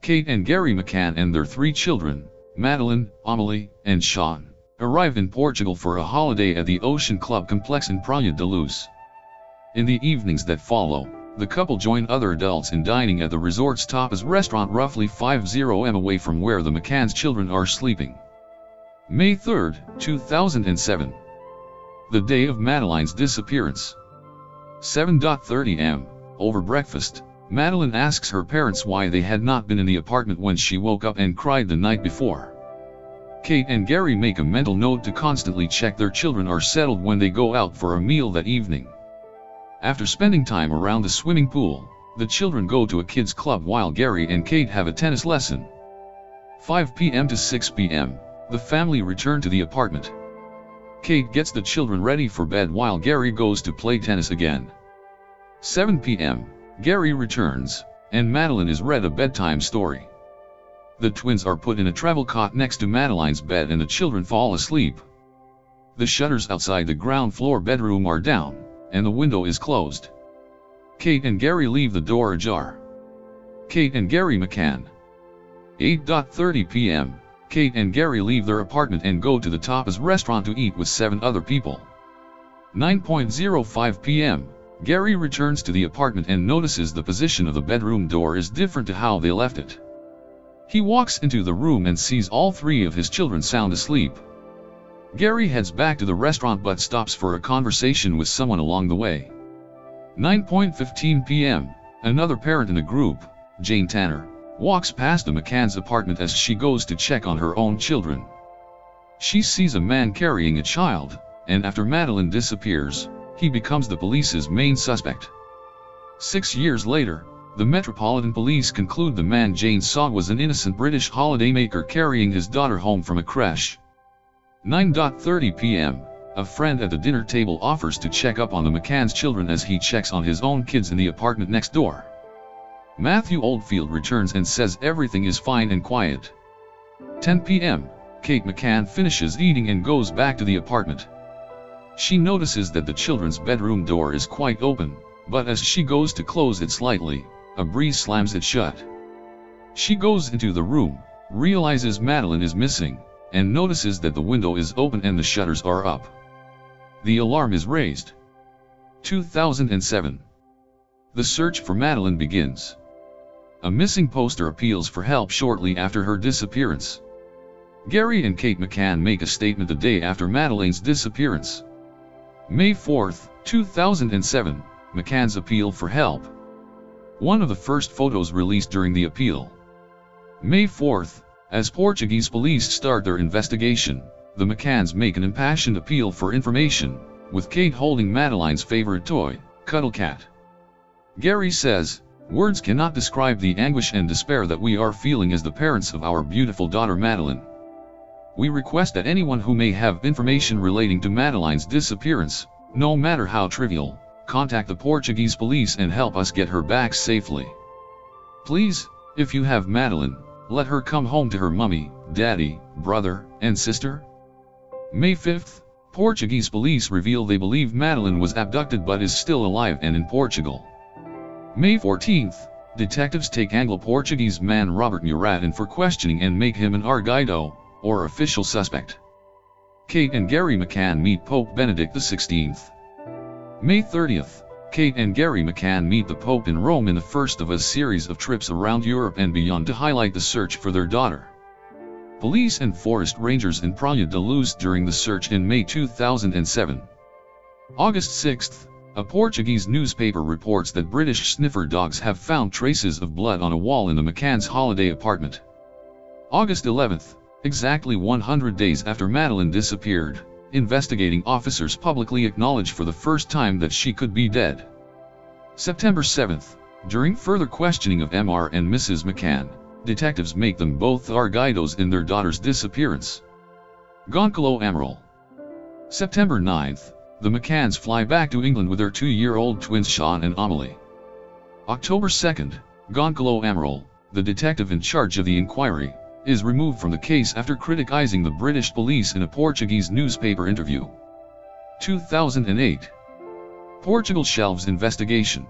Kate and Gary McCann and their 3 children, Madeline, Amelie, and Sean, arrive in Portugal for a holiday at the Ocean Club complex in Praia da Luz. In the evenings that follow, the couple join other adults in dining at the resort's tapas restaurant roughly 50 m away from where the McCann's children are sleeping. May 3, 2007. The day of Madeline's disappearance. 7:30 am, over breakfast, Madeline asks her parents why they had not been in the apartment when she woke up and cried the night before. Kate and Gary make a mental note to constantly check their children are settled when they go out for a meal that evening. After spending time around the swimming pool, the children go to a kids club while Gary and Kate have a tennis lesson. 5 p.m. to 6 p.m., the family return to the apartment. Kate gets the children ready for bed while Gary goes to play tennis again. 7 p.m., Gary returns, and Madeline is read a bedtime story. The twins are put in a travel cot next to Madeline's bed and the children fall asleep. The shutters outside the ground floor bedroom are down, and the window is closed. Kate and Gary leave the door ajar. Kate and Gary McCann. 8:30 p.m., Kate and Gary leave their apartment and go to the tapas restaurant to eat with 7 other people. 9:05 p.m., Gary returns to the apartment and notices the position of the bedroom door is different to how they left it. He walks into the room and sees all 3 of his children sound asleep. Gary heads back to the restaurant but stops for a conversation with someone along the way. 9:15 p.m., another parent in the group, Jane Tanner, walks past the McCann's apartment as she goes to check on her own children. She sees a man carrying a child, and after Madeline disappears, he becomes the police's main suspect. 6 years later, the Metropolitan Police conclude the man Jane saw was an innocent British holidaymaker carrying his daughter home from a creche. 9:30 p.m., a friend at the dinner table offers to check up on the McCann's children as he checks on his own kids in the apartment next door. Matthew Oldfield returns and says everything is fine and quiet. 10 p.m., Kate McCann finishes eating and goes back to the apartment. She notices that the children's bedroom door is quite open, but as she goes to close it slightly, a breeze slams it shut. She goes into the room, realizes Madeline is missing, and notices that the window is open and the shutters are up. The alarm is raised. 2007. The search for Madeline begins. A missing poster appeals for help shortly after her disappearance. Gary and Kate McCann make a statement the day after Madeline's disappearance. May 4, 2007, McCann's appeal for help. One of the first photos released during the appeal. May 4, as Portuguese police start their investigation, the McCanns make an impassioned appeal for information, with Kate holding Madeline's favorite toy, Cuddle Cat. Gary says, "Words cannot describe the anguish and despair that we are feeling as the parents of our beautiful daughter Madeline. We request that anyone who may have information relating to Madeline's disappearance, no matter how trivial, contact the Portuguese police and help us get her back safely. Please, if you have Madeline, let her come home to her mummy, daddy, brother, and sister." May 5, Portuguese police reveal they believe Madeline was abducted but is still alive and in Portugal. May 14, detectives take Anglo-Portuguese man Robert Murat in for questioning and make him an arguido, or official suspect. Kate and Gary McCann meet Pope Benedict XVI. May 30, Kate and Gary McCann meet the Pope in Rome in the first of a series of trips around Europe and beyond to highlight the search for their daughter. Police and forest rangers in Praia da Luz during the search in May 2007. August 6, a Portuguese newspaper reports that British sniffer dogs have found traces of blood on a wall in the McCann's holiday apartment. August 11, exactly 100 days after Madeline disappeared, investigating officers publicly acknowledge for the first time that she could be dead. September 7, during further questioning of Mr. and Mrs. McCann, detectives make them both arguidos in their daughter's disappearance. Goncalo Amaral. September 9, the McCanns fly back to England with their 2-year-old twins Sean and Amelie. October 2, Goncalo Amaral, the detective in charge of the inquiry, is removed from the case after criticizing the British police in a Portuguese newspaper interview. 2008. Portugal shelves investigation.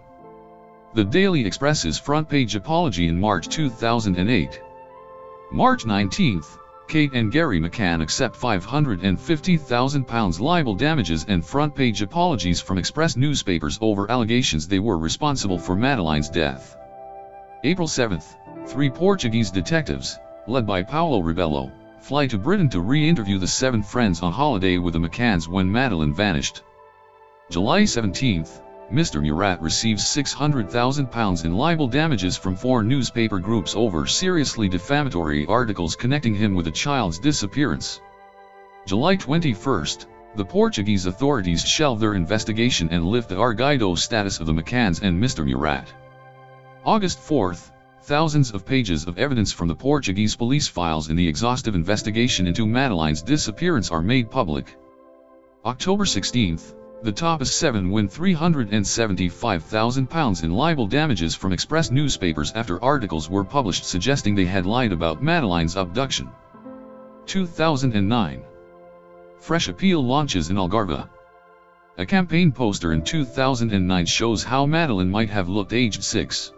The Daily Express's front-page apology in March 2008. March 19th, Kate and Gary McCann accept £550,000 libel damages and front-page apologies from Express newspapers over allegations they were responsible for Madeleine's death. April 7th, 3 Portuguese detectives, led by Paulo Rebelo, fly to Britain to re-interview the 7 friends on holiday with the McCanns when Madeleine vanished. July 17th, Mr. Murat receives £600,000 in libel damages from 4 newspaper groups over seriously defamatory articles connecting him with a child's disappearance. July 21st, the Portuguese authorities shelve their investigation and lift the arguido status of the McCanns and Mr. Murat. August 4th, thousands of pages of evidence from the Portuguese police files in the exhaustive investigation into Madeleine's disappearance are made public. October 16th, the top 7 win £375,000 in libel damages from Express newspapers after articles were published suggesting they had lied about Madeleine's abduction. 2009. Fresh appeal launches in Algarve. A campaign poster in 2009 shows how Madeleine might have looked aged 6.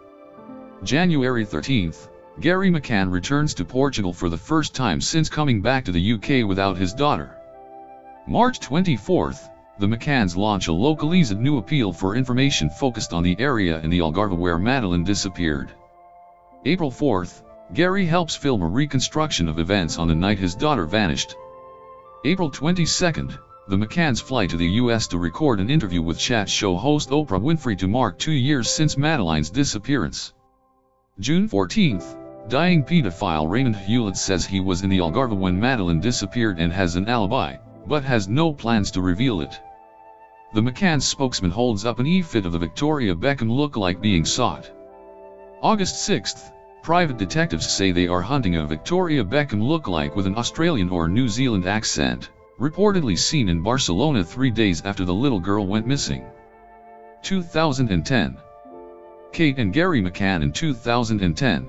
January 13th, Gary McCann returns to Portugal for the first time since coming back to the UK without his daughter. March 24th, the McCanns launch a localized new appeal for information focused on the area in the Algarve where Madeleine disappeared. April 4th, Gary helps film a reconstruction of events on the night his daughter vanished. April 22nd, the McCanns fly to the US to record an interview with chat show host Oprah Winfrey to mark 2 years since Madeleine's disappearance. June 14th, dying pedophile Raymond Hewlett says he was in the Algarve when Madeleine disappeared and has an alibi, but has no plans to reveal it. The McCann spokesman holds up an e-fit of the Victoria Beckham look-alike being sought. August 6th, private detectives say they are hunting a Victoria Beckham look-alike with an Australian or New Zealand accent, reportedly seen in Barcelona 3 days after the little girl went missing. 2010. Kate and Gary McCann in 2010.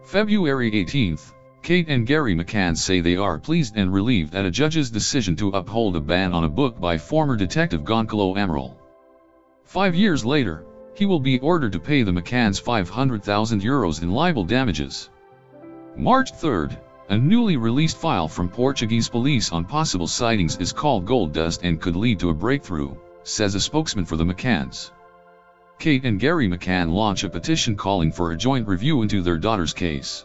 February 18th, Kate and Gary McCann say they are pleased and relieved at a judge's decision to uphold a ban on a book by former detective Goncalo Amaral. 5 years later, he will be ordered to pay the McCanns €500,000 in libel damages. March 3rd, a newly released file from Portuguese police on possible sightings is called gold dust and could lead to a breakthrough, says a spokesman for the McCanns. Kate and Gary McCann launch a petition calling for a joint review into their daughter's case.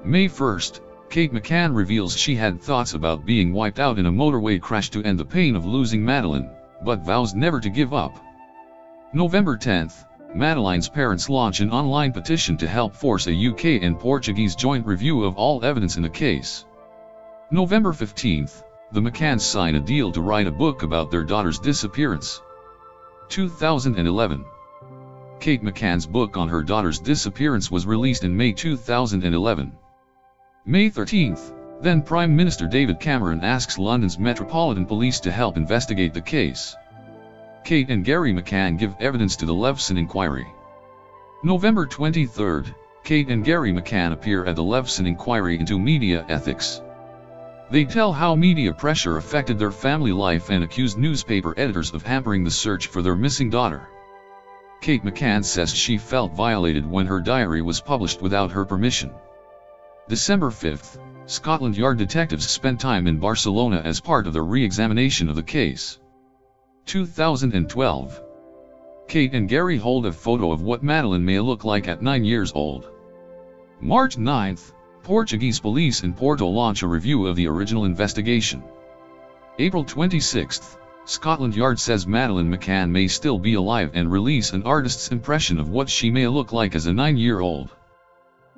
May 1st, Kate McCann reveals she had thoughts about being wiped out in a motorway crash to end the pain of losing Madeleine, but vows never to give up. November 10th, Madeleine's parents launch an online petition to help force a UK and Portuguese joint review of all evidence in the case. November 15th, the McCanns sign a deal to write a book about their daughter's disappearance. 2011. Kate McCann's book on her daughter's disappearance was released in May 2011. May 13th, then Prime Minister David Cameron asks London's Metropolitan Police to help investigate the case. Kate and Gary McCann give evidence to the Leveson inquiry. November 23rd, Kate and Gary McCann appear at the Leveson inquiry into media ethics. They tell how media pressure affected their family life and accuse newspaper editors of hampering the search for their missing daughter. Kate McCann says she felt violated when her diary was published without her permission. December 5th, Scotland Yard detectives spent time in Barcelona as part of their re-examination of the case. 2012. Kate and Gary hold a photo of what Madeleine may look like at 9 years old. March 9th, Portuguese police in Porto launch a review of the original investigation. April 26th, Scotland Yard says Madeleine McCann may still be alive and release an artist's impression of what she may look like as a 9-year-old.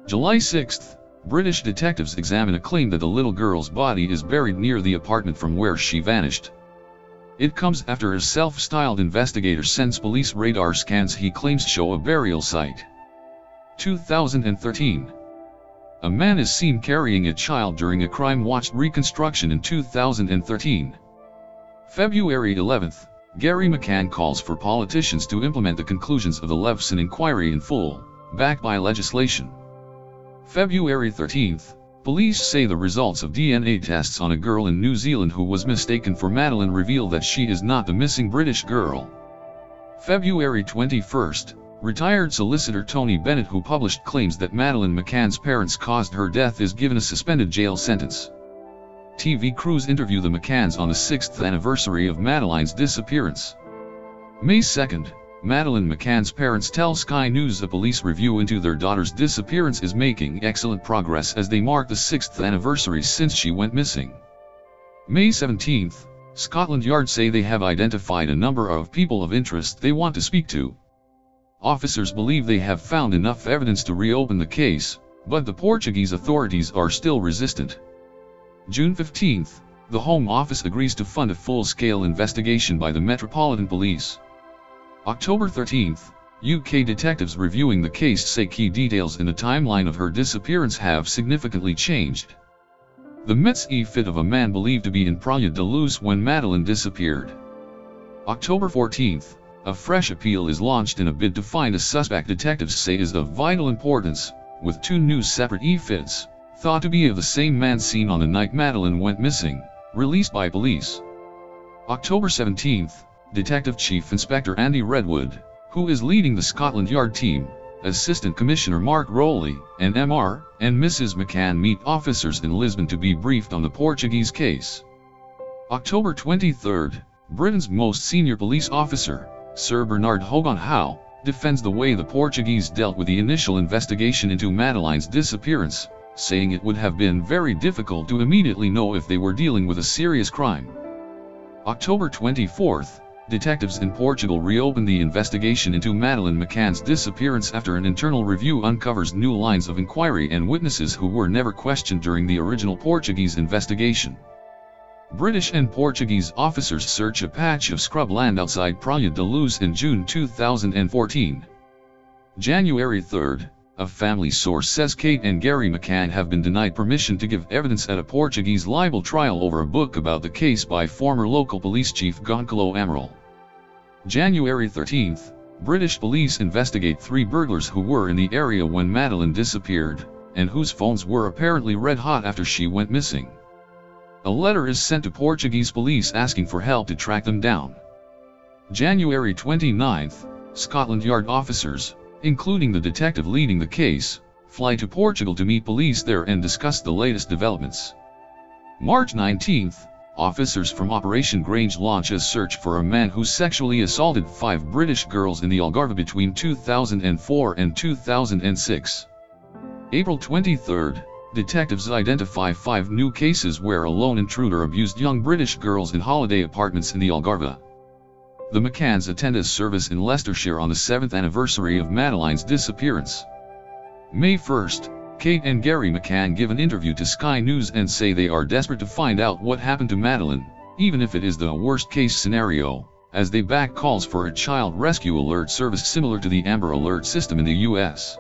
July 6th, British detectives examine a claim that the little girl's body is buried near the apartment from where she vanished. It comes after a self-styled investigator sends police radar scans he claims show a burial site. 2013. A man is seen carrying a child during a crime-watched reconstruction in 2013. February 11th, Gary McCann calls for politicians to implement the conclusions of the Leveson inquiry in full, backed by legislation. February 13th, police say the results of DNA tests on a girl in New Zealand who was mistaken for Madeleine reveal that she is not the missing British girl. February 21st, Retired solicitor Tony Bennett, who published claims that Madeleine McCann's parents caused her death, is given a suspended jail sentence. TV crews interview the McCanns on the 6th anniversary of Madeleine's disappearance. May 2nd, Madeleine McCann's parents tell Sky News a police review into their daughter's disappearance is making excellent progress as they mark the 6th anniversary since she went missing. May 17th, Scotland Yard say they have identified a number of people of interest they want to speak to. Officers believe they have found enough evidence to reopen the case, but the Portuguese authorities are still resistant. June 15th, the Home Office agrees to fund a full-scale investigation by the Metropolitan Police. October 13th, UK detectives reviewing the case say key details in the timeline of her disappearance have significantly changed. The Met's e-fit of a man believed to be in Praia da Luz when Madeleine disappeared. October 14th, a fresh appeal is launched in a bid to find a suspect detectives say is of vital importance, with 2 new separate e-fits, thought to be of the same man seen on the night Madeleine went missing, released by police. October 17th, Detective Chief Inspector Andy Redwood, who is leading the Scotland Yard team, Assistant Commissioner Mark Rowley, and Mr. and Mrs. McCann meet officers in Lisbon to be briefed on the Portuguese case. October 23rd, Britain's most senior police officer, Sir Bernard Hogan Howe, defends the way the Portuguese dealt with the initial investigation into Madeleine's disappearance, saying it would have been very difficult to immediately know if they were dealing with a serious crime. October 24th, detectives in Portugal reopened the investigation into Madeleine McCann's disappearance after an internal review uncovers new lines of inquiry and witnesses who were never questioned during the original Portuguese investigation. British and Portuguese officers search a patch of scrubland outside Praia da Luz in June 2014. January 3rd, a family source says Kate and Gary McCann have been denied permission to give evidence at a Portuguese libel trial over a book about the case by former local police chief Goncalo Amaral. January 13th, British police investigate 3 burglars who were in the area when Madeleine disappeared, and whose phones were apparently red hot after she went missing. A letter is sent to Portuguese police asking for help to track them down. January 29th, Scotland Yard officers, including the detective leading the case, fly to Portugal to meet police there and discuss the latest developments. March 19th, officers from Operation Grange launch a search for a man who sexually assaulted 5 British girls in the Algarve between 2004 and 2006. April 23rd, detectives identify 5 new cases where a lone intruder abused young British girls in holiday apartments in the Algarve. The McCanns attend a service in Leicestershire on the 7th anniversary of Madeleine's disappearance. May 1st, Kate and Gary McCann give an interview to Sky News and say they are desperate to find out what happened to Madeleine, even if it is the worst-case scenario, as they back calls for a child rescue alert service similar to the Amber Alert system in the US.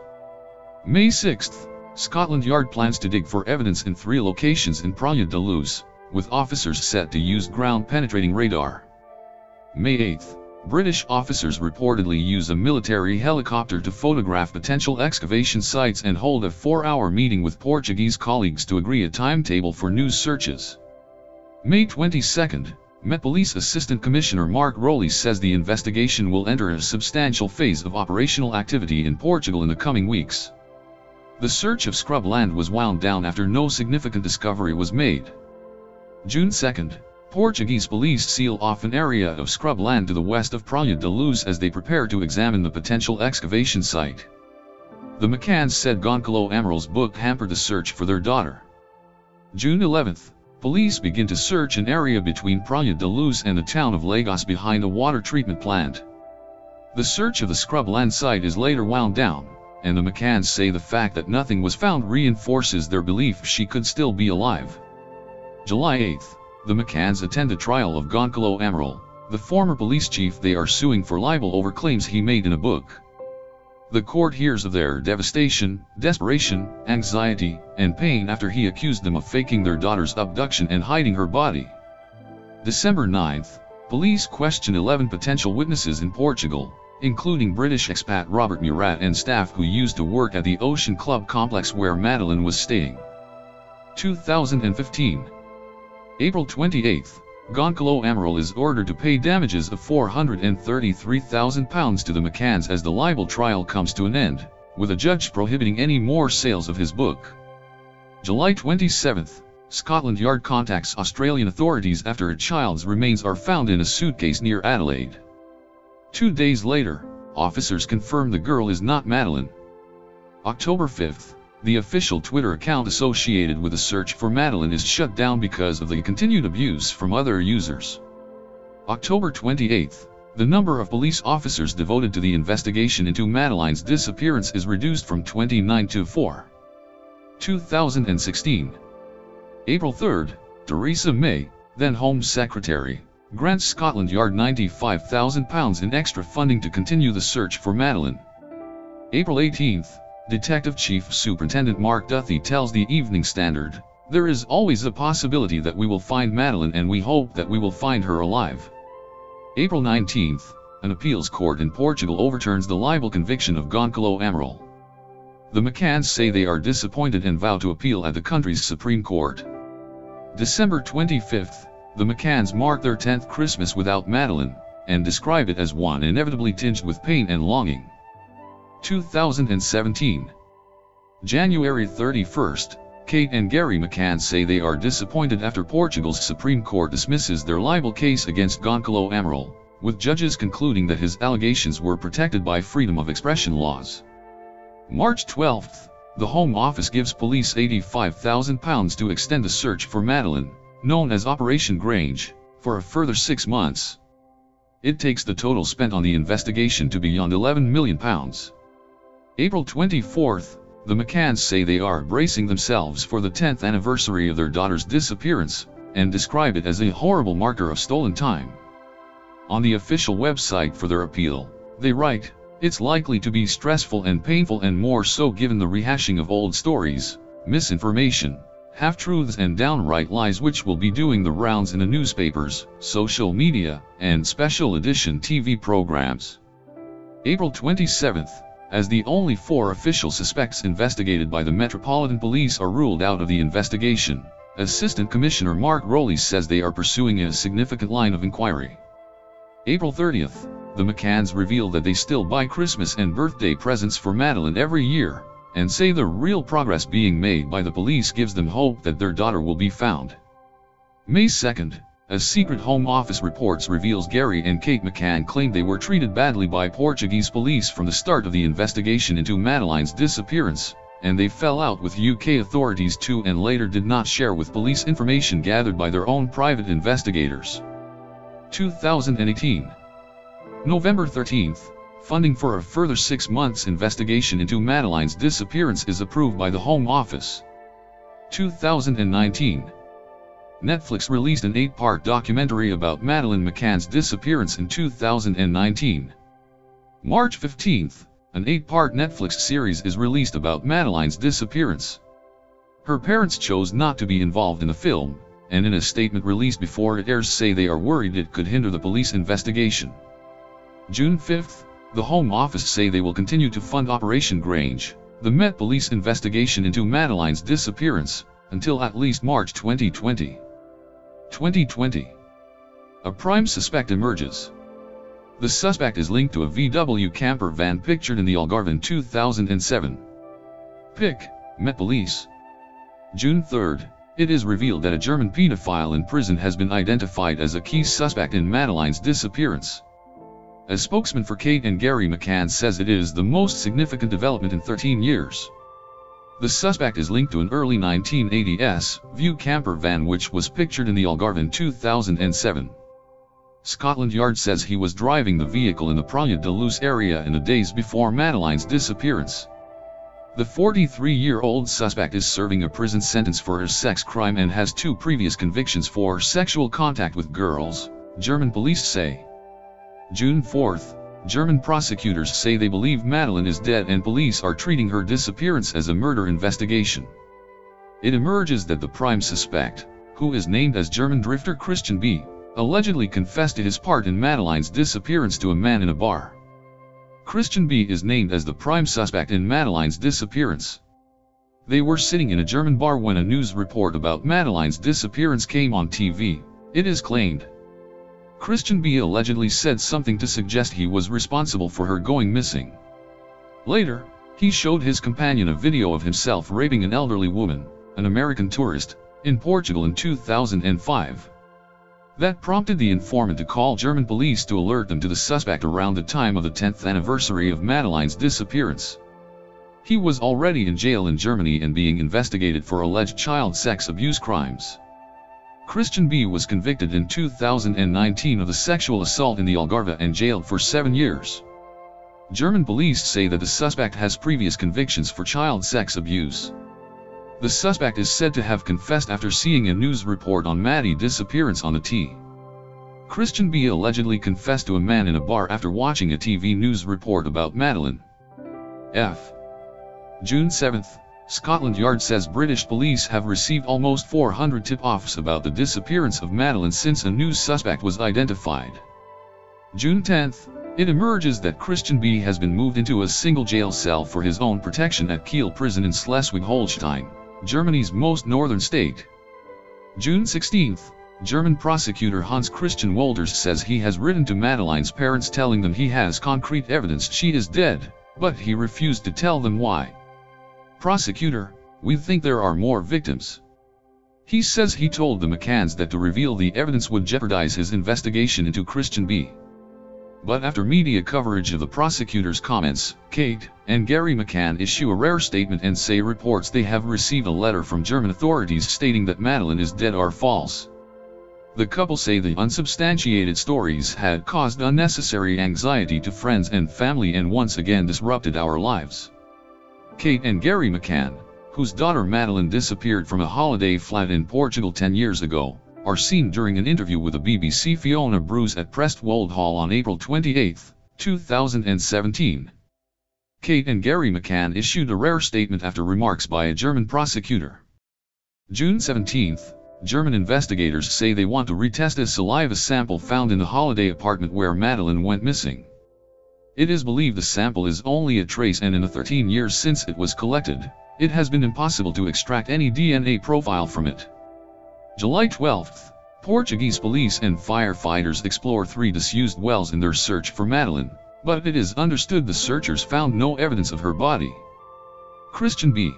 May 6th, Scotland Yard plans to dig for evidence in 3 locations in Praia da Luz, with officers set to use ground-penetrating radar. May 8th, British officers reportedly use a military helicopter to photograph potential excavation sites and hold a 4-hour meeting with Portuguese colleagues to agree a timetable for new searches. May 22nd, Met Police Assistant Commissioner Mark Rowley says the investigation will enter a substantial phase of operational activity in Portugal in the coming weeks. The search of scrubland was wound down after no significant discovery was made. June 2nd, Portuguese police seal off an area of scrubland to the west of Praia da Luz as they prepare to examine the potential excavation site. The McCanns said Goncalo Amaral's book hampered the search for their daughter. June 11th, police begin to search an area between Praia da Luz and the town of Lagos behind a water treatment plant. The search of the scrubland site is later wound down, and the McCanns say the fact that nothing was found reinforces their belief she could still be alive. July 8th, the McCanns attend a trial of Goncalo Amaral, the former police chief they are suing for libel over claims he made in a book. The court hears of their devastation, desperation, anxiety, and pain after he accused them of faking their daughter's abduction and hiding her body. December 9th, police question 11 potential witnesses in Portugal, including British expat Robert Murat and staff who used to work at the Ocean Club complex where Madeleine was staying. 2015. April 28th, Goncalo Amaral is ordered to pay damages of £433,000 to the McCanns as the libel trial comes to an end, with a judge prohibiting any more sales of his book. July 27, Scotland Yard contacts Australian authorities after a child's remains are found in a suitcase near Adelaide. 2 days later, officers confirm the girl is not Madeleine. October 5, the official Twitter account associated with the search for Madeleine is shut down because of the continued abuse from other users. October 28, the number of police officers devoted to the investigation into Madeleine's disappearance is reduced from 29 to 4. 2016. April 3, Theresa May, then Home Secretary, grants Scotland Yard £95,000 in extra funding to continue the search for Madeleine. April 18, Detective Chief Superintendent Mark Duthie tells the Evening Standard, "There is always a possibility that we will find Madeleine and we hope that we will find her alive." April 19, an appeals court in Portugal overturns the libel conviction of Goncalo Amaral. The McCanns say they are disappointed and vow to appeal at the country's Supreme Court. December 25, the McCanns mark their 10th Christmas without Madeleine, and describe it as one inevitably tinged with pain and longing. 2017. January 31, Kate and Gary McCann say they are disappointed after Portugal's Supreme Court dismisses their libel case against Goncalo Amaral, with judges concluding that his allegations were protected by freedom of expression laws. March 12, the Home Office gives police £85,000 to extend the search for Madeleine, known as Operation Grange, for a further 6 months. It takes the total spent on the investigation to beyond £11 million. April 24, the McCanns say they are bracing themselves for the 10th anniversary of their daughter's disappearance, and describe it as a horrible marker of stolen time. On the official website for their appeal, they write, "It's likely to be stressful and painful, and more so given the rehashing of old stories, misinformation, half-truths and downright lies which will be doing the rounds in the newspapers, social media, and special edition TV programs." April 27, as the only 4 official suspects investigated by the Metropolitan Police are ruled out of the investigation, Assistant Commissioner Mark Rowley says they are pursuing a significant line of inquiry. April 30, the McCanns reveal that they still buy Christmas and birthday presents for Madeleine every year, and say the real progress being made by the police gives them hope that their daughter will be found. May 2, as secret Home Office reports reveals Gary and Kate McCann claimed they were treated badly by Portuguese police from the start of the investigation into Madeleine's disappearance, and they fell out with UK authorities too and later did not share with police information gathered by their own private investigators. 2018. November 13, funding for a further 6 months investigation into Madeleine's disappearance is approved by the Home Office. 2019. Netflix released an 8-part documentary about Madeleine McCann's disappearance in 2019. March 15, an 8-part Netflix series is released about Madeleine's disappearance. Her parents chose not to be involved in the film, and in a statement released before it airs say they are worried it could hinder the police investigation. June 5, the Home Office say they will continue to fund Operation Grange, the Met Police investigation into Madeleine's disappearance, until at least March 2020. 2020. A prime suspect emerges. The suspect is linked to a VW camper van pictured in the Algarve in 2007. Pic, Met Police. June 3, it is revealed that a German pedophile in prison has been identified as a key suspect in Madeleine's disappearance. A spokesman for Kate and Gary McCann says it is the most significant development in 13 years. The suspect is linked to an early 1980s VW camper van which was pictured in the Algarve in 2007. Scotland Yard says he was driving the vehicle in the Praia da Luz area in the days before Madeleine's disappearance. The 43-year-old suspect is serving a prison sentence for a sex crime and has 2 previous convictions for sexual contact with girls, German police say. June 4, German prosecutors say they believe Madeleine is dead and police are treating her disappearance as a murder investigation. It emerges that the prime suspect, who is named as German drifter Christian B., allegedly confessed to his part in Madeleine's disappearance to a man in a bar. Christian B. is named as the prime suspect in Madeleine's disappearance. They were sitting in a German bar when a news report about Madeleine's disappearance came on TV, it is claimed. Christian B allegedly said something to suggest he was responsible for her going missing. Later, he showed his companion a video of himself raping an elderly woman, an American tourist, in Portugal in 2005. That prompted the informant to call German police to alert them to the suspect around the time of the 10th anniversary of Madeleine's disappearance. He was already in jail in Germany and being investigated for alleged child sex abuse crimes. Christian B was convicted in 2019 of the sexual assault in the Algarve and jailed for 7 years. German police say that the suspect has previous convictions for child sex abuse. The suspect is said to have confessed after seeing a news report on Maddie's disappearance on the T. Christian B allegedly confessed to a man in a bar after watching a TV news report about Madeleine. June 7, Scotland Yard says British police have received almost 400 tip-offs about the disappearance of Madeleine since a new suspect was identified. June 10, it emerges that Christian B has been moved into a single jail cell for his own protection at Kiel prison in Schleswig-Holstein, Germany's most northern state. June 16, German prosecutor Hans Christian Wolders says he has written to Madeleine's parents telling them he has concrete evidence she is dead, but he refused to tell them why. Prosecutor, we think there are more victims. He says he told the McCanns that to reveal the evidence would jeopardize his investigation into Christian B. But after media coverage of the prosecutor's comments, Kate and Gary McCann issue a rare statement and say reports they have received a letter from German authorities stating that Madeleine is dead are false. The couple say the unsubstantiated stories had caused unnecessary anxiety to friends and family and once again disrupted our lives. Kate and Gary McCann, whose daughter Madeleine disappeared from a holiday flat in Portugal 10 years ago, are seen during an interview with the BBC Fiona Bruce at Prestwold Hall on April 28, 2017. Kate and Gary McCann issued a rare statement after remarks by a German prosecutor. June 17, German investigators say they want to retest a saliva sample found in the holiday apartment where Madeleine went missing. It is believed the sample is only a trace and in the 13 years since it was collected, it has been impossible to extract any DNA profile from it. July 12, Portuguese police and firefighters explore 3 disused wells in their search for Madeleine, but it is understood the searchers found no evidence of her body. Christian B.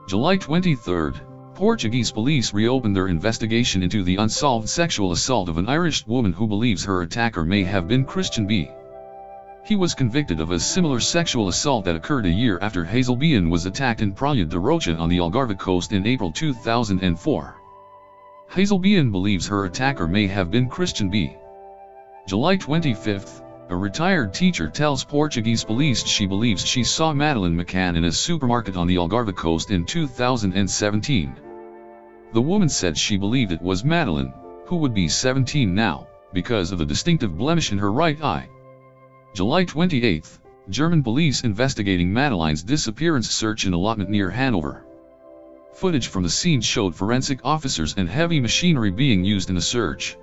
July 23, Portuguese police reopened their investigation into the unsolved sexual assault of an Irish woman who believes her attacker may have been Christian B. He was convicted of a similar sexual assault that occurred a year after Hazel Bean was attacked in Praia de Rocha on the Algarve coast in April 2004. Hazel Bean believes her attacker may have been Christian B. July 25, a retired teacher tells Portuguese police she believes she saw Madeleine McCann in a supermarket on the Algarve coast in 2017. The woman said she believed it was Madeleine, who would be 17 now, because of the distinctive blemish in her right eye. July 28, German police investigating Madeleine's disappearance search an allotment near Hanover. Footage from the scene showed forensic officers and heavy machinery being used in the search.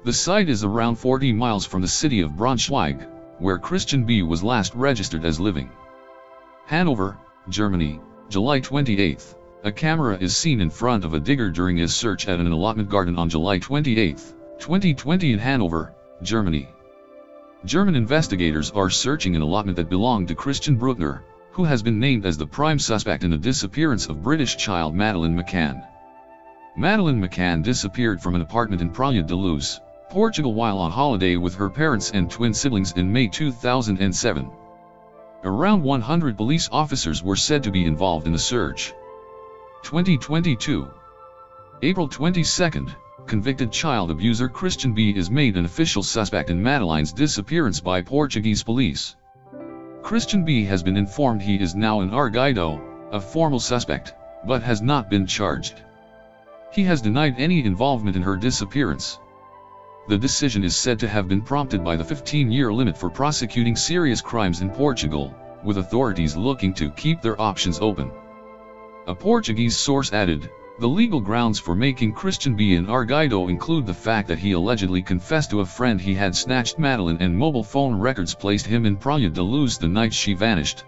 The site is around 40 miles from the city of Braunschweig, where Christian B was last registered as living. Hanover, Germany, July 28. A camera is seen in front of a digger during his search at an allotment garden on July 28, 2020 in Hanover, Germany. German investigators are searching an allotment that belonged to Christian Bruckner, who has been named as the prime suspect in the disappearance of British child Madeleine McCann. Madeleine McCann disappeared from an apartment in Praia de Luz, Portugal while on holiday with her parents and twin siblings in May 2007. Around 100 police officers were said to be involved in the search. 2022. April 22, convicted child abuser Christian B is made an official suspect in Madeleine's disappearance by Portuguese police. Christian B has been informed he is now an arguido, a formal suspect, but has not been charged. He has denied any involvement in her disappearance. The decision is said to have been prompted by the 15-year limit for prosecuting serious crimes in Portugal, with authorities looking to keep their options open. A Portuguese source added, the legal grounds for making Christian B an arguido include the fact that he allegedly confessed to a friend he had snatched Madeleine and mobile phone records placed him in Praia de Luz the night she vanished.